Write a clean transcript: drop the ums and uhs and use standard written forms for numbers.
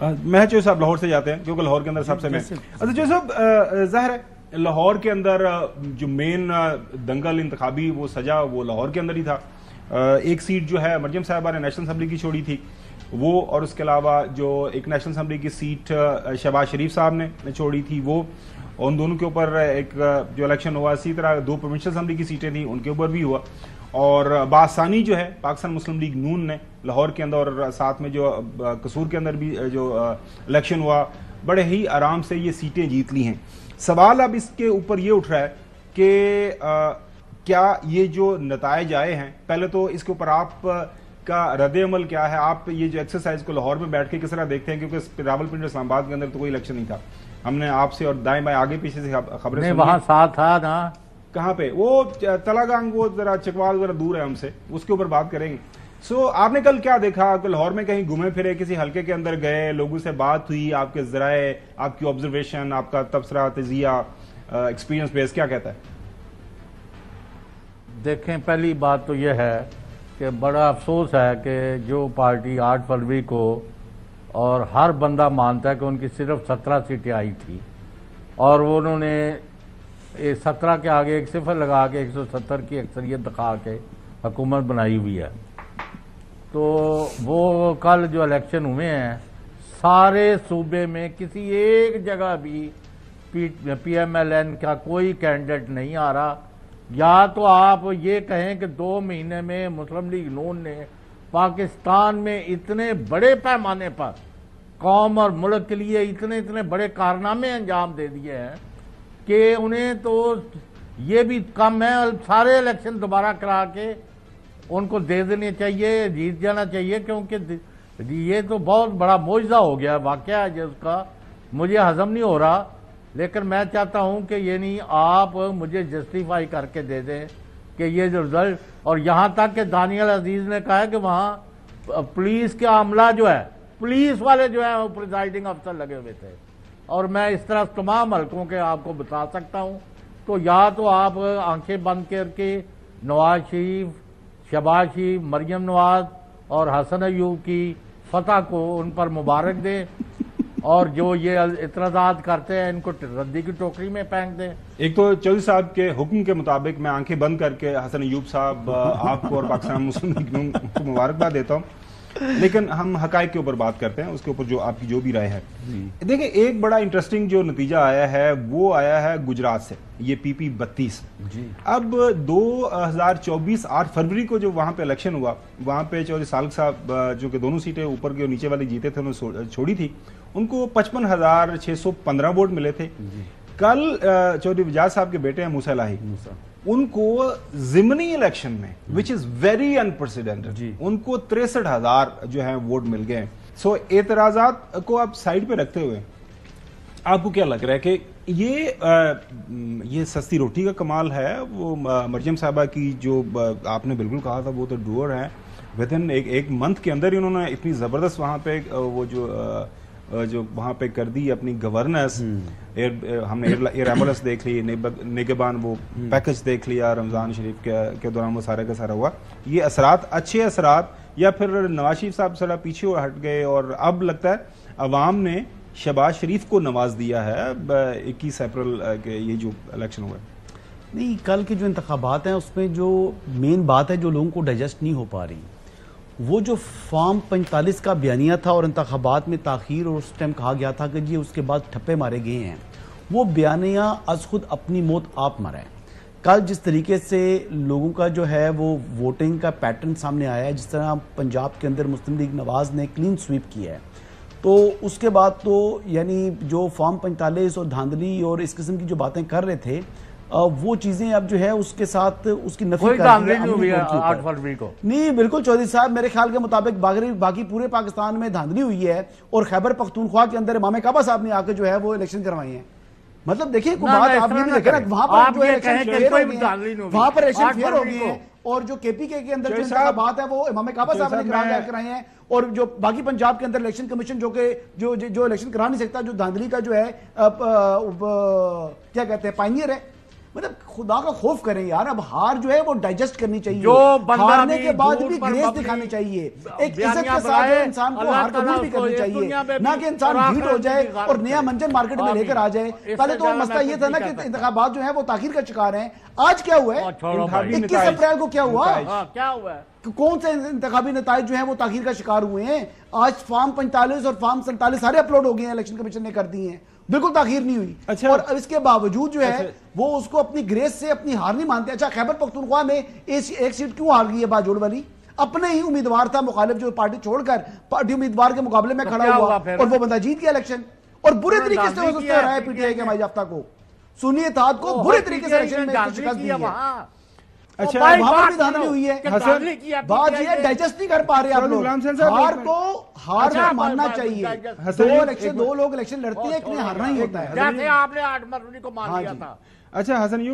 میں جو صاحب لاہور سے جاتے ہیں کیونکہ لاہور کے اندر سب سے میں اچھا جو صاحب ظاہر ہے لاہور کے اندر جو مین دنگل انتخابی وہ سجا وہ لاہور کے اندر ہی تھا. ایک سیٹ جو ہے مریم صاحبہ نے نیشنل اسمبلی کی چھوڑی تھی وہ, اور اس کے علاوہ جو ایک نیشنل اسمبلی کی سیٹ شہباز شریف صاحب نے چھوڑی تھی وہ, ان دونوں کے اوپر ایک جو الیکشن ہوا. اسی طرح 2 پروونشل اسمبلی کی سیٹیں تھیں ان کے اوپر بھی ہوا. اور بآسانی جو ہے پاکستان مسلم لیگ نون نے لاہور کے اندر اور ساتھ میں جو قصور کے اندر بھی جو الیکشن ہوا بڑے ہی آرام سے یہ سیٹیں جیت لی ہیں. سوال اب اس کے اوپر یہ اٹھ رہا ہے کہ کیا یہ جو نتائج آئے ہیں, پہلے تو اس کے اوپر آپ کا رد عمل کیا ہے؟ آپ یہ جو ایکسرسائز کو لاہور میں بیٹھ کے کس طرح دیکھتے ہیں, کیونکہ راولپنڈی اور اسلام آباد کے اندر تو کوئی الیکشن نہیں تھا. ہم نے آپ سے اور دائیں بائیں آگے پیچھے سے خبریں سنی. وہاں ساتھ تھا نا, کہاں پہ وہ تلاگانگ, وہ ذرا چکوال ذرا دور ہے ہم سے, اس کے اوپر بات کریں گے. سو آپ نے کل کیا دیکھا کہ لاہور میں کہیں گھومے پھرے, کسی حلقے کے اندر گئے, لوگوں سے بات ہوئی, آپ کے ذرائع, آپ کی آبزرویشن, آپ کا تبصرہ, تجزیہ, ایکسپیرینس بیس کیا کہتا ہے؟ دیکھیں پہلی بات تو یہ ہے کہ بڑا افسوس ہے کہ جو پارٹی 8 فروری کو, اور ہر بندہ مانتا ہے کہ ان کی صرف 17 سیٹیں آئی تھی اور وہ انہوں نے 17 کے آگے ایک صفر لگا کے 170 کی اکثریت دکھا کے حکومت بنائی ہوئی ہے. تو وہ کل جو الیکشن ہوئے ہیں سارے صوبے میں کسی ایک جگہ بھی پی ایم ایل این کا کوئی کینڈیڈیٹ نہیں آ رہا. یا تو آپ یہ کہیں کہ 2 مہینے میں مسلم لیگ نون نے پاکستان میں اتنے بڑے پیمانے پر قوم اور ملک کے لیے اتنے بڑے کارنامے انجام دے دیے ہیں کہ انہیں تو یہ بھی کم ہے, سارے الیکشن دوبارہ کرا کے ان کو دے دینے چاہیے, جیت جانا چاہیے, کیونکہ یہ تو بہت بڑا معجزہ ہو گیا واقعہ ہے جس کا مجھے ہضم نہیں ہو رہا. لیکن میں چاہتا ہوں کہ یہ نہیں, آپ مجھے جسٹیفائی کر کے دے دیں کہ یہ جو رزلٹ, اور یہاں تک کہ دانیال عزیز نے کہا ہے کہ وہاں پولیس کا عملہ جو ہے, پولیس والے جو ہیں وہ پریزائڈنگ افسر لگے ہوئے تھے, اور میں اس طرح تمام حلقوں کے آپ کو بتا سکتا ہوں. تو یا تو آپ آنکھیں بند کر کے نواز شریف, شہباز شریف, مریم نواز اور حسن ایوب کی فتح کو ان پر مبارک دیں, اور جو یہ اعتراضات کرتے ہیں ان کو ردی کی ٹوکری میں پھینک دیں. ایک تو چودھری صاحب کے حکم کے مطابق میں آنکھیں بند کر کے حسن ایوب صاحب آپ کو اور پاکستان مسلم لیگ نون کو مبارکباد دیتا ہوں, لیکن ہم حقائق کے اوپر بات کرتے ہیں, اس کے اوپر جو آپ کی جو بھی رائے ہے. دیکھیں ایک بڑا انٹرسٹنگ جو نتیجہ آیا ہے وہ آیا ہے گجرات سے, یہ پی پی 32. اب 2024 8 فروری کو جو وہاں پہ الیکشن ہوا, وہاں پہ چودھری سالک صاحب جو کہ دونوں سیٹیں اوپر کی اور نیچے والی جیتے تھے انہوں نے چھوڑی تھی, ان کو 55,615 ووٹ ملے تھے. کل چودھری وجاز صاحب کے بیٹے ہیں موسیٰ الہی, ان کو ضمنی الیکشن میں وچ از ویری انپریسیڈنٹڈ ان کو 63,000 جو ہیں ووٹ مل گئے ہیں. سو اعتراضات کو آپ سائڈ پہ رکھتے ہوئے آپ کو کیا لگ رہا ہے کہ یہ سستی روٹی کا کمال ہے؟ وہ مریم صاحبہ کی جو آپ نے بالکل کہا تھا وہ تو ڈوئر ہیں, ود ان ایک منتھ کے اندر ہی انہوں نے اتنی زبردست وہاں پہ وہ جو وہاں پہ کر دی اپنی گورننس. ہم نے ایئر ایمبولینس دیکھ لی, نگہبان وہ پیکج دیکھ لیا رمضان شریف کے دوران, وہ سارے کا سارا ہوا. یہ اثرات اچھے اثرات, یا پھر نواز شریف صاحب ذرا پیچھے ہٹ گئے اور اب لگتا ہے عوام نے شہباز شریف کو نواز دیا ہے 21 اپریل کے یہ جو الیکشن ہوا ہے؟ نہیں, کل کے جو انتخابات ہیں اس میں جو مین بات ہے جو لوگوں کو ڈائجسٹ نہیں ہو پا رہی, وہ جو فارم 45 کا بیانیہ تھا اور انتخابات میں تاخیر, اور اس ٹائم کہا گیا تھا کہ جی اس کے بعد ٹھپے مارے گئے ہیں, وہ بیانیہ از خود اپنی موت آپ مرا ہے. کل جس طریقے سے لوگوں کا جو ہے وہ ووٹنگ کا پیٹرن سامنے آیا ہے, جس طرح پنجاب کے اندر مسلم لیگ نواز نے کلین سویپ کیا ہے, تو اس کے بعد تو یعنی جو فارم 45 اور دھاندلی اور اس قسم کی جو باتیں کر رہے تھے وہ چیزیں اب جو ہے اس کے ساتھ اس کی نفی کر دی ہے 8 فروری کو. نہیں بالکل چودھری صاحب, میرے خیال کے مطابق باقی پورے پاکستان میں دھاندلی ہوئی ہے, اور خیبر پختونخوا کے اندر امام کعبہ صاحب نے آ کے جو ہے وہ الیکشن کروائی ہیں. مطلب دیکھیے کوئی بات آپ یہ بھی دیکھیں نا, وہاں پر جو وہاں پر الیکشن فیئر ہو گئی ہے, اور جو کے پی کے اندر جو انتخابات ہیں وہ امام کعبہ صاحب نے کرائے ہیں, اور جو باقی پنجاب کے اندر الیکشن کمیشن جو الیکشن کرا نہیں سکتا, جو دھاندلی کا جو ہے کیا کہتے ہیں پائنیئر ہے, مطلب خدا کا خوف کریں یار، اب ہار جو ہے وہ ڈائجسٹ کرنی چاہیے، جو بندہ ہارنے کے بعد جھوٹ بھی پر گریس مبنی دکھانی چاہیے، ایک عزت بیانیہ کے ساتھ بنائے، انسان کو اللہ ہار قبول تعالیٰ بھی اس کو کرنی اس چاہیے، دنیا میں نہ بھی کہ انسان اور ہیٹ ہو آخرت جائے میں بھی اور نیا منجر مارکیٹ میں لے کر آ جائے۔ اس سے پہلے تو زیادہ مسئلہ یہ محفوظ تھا نا نہیں کہ کر سکتا۔ انتخابات جو ہیں وہ تاخیر کا شکار ہیں۔ آج کیا ہوا ہے؟ چھوڑو بھائی، 21 اپریل کو کیا ہوا؟ ہاں کیا ہوا ہے؟ کون سے انتخابی نتائج جو ہیں وہ تاخیر کا شکار ہوئے ہیں؟ آج فارم 45 اور فارم 47 سارے اپلوڈ ہو گئے ہیں، الیکشن کمیشن نے کر دی ہیں، بالکل تاخیر نہیں ہوئی۔ اچھا، اور اس کے باوجود جو ہے وہ اس کو اپنی گریس سے اپنی ہار نہیں مانتے۔ اچھا، خیبر پختونخوا میں ایک سیٹ کیوں ہار گئی ہے باجوڑ والی؟ اپنے ہی امیدوار تھا مخالف جو پارٹی چھوڑ کر پارٹی امیدوار کے مقابلے میں کھڑا ہوا اور وہ بندہ جیت گیا الیکشن، اور برے طریقے سے اس نے ہرایا پی ٹی آئی کے مائی یافتہ کو، سنی اتحاد کو برے طریقے سے الیکشن میں شکست دی ہے۔ اچھا، وہاں پر بھی دھاندلی ہوئی ہے۔ بات یہ ہے ڈائجسٹ نہیں کر پا رہے آپ لوگ، ہار کو ماننا چاہیے۔ دو لوگ الیکشن لڑتے ہیں، ایک نے ہارنا ہی ہوتا ہے۔ جیسے آپ نے 8 فروری کو مان لیا تھا۔ اچھا حسن ایوب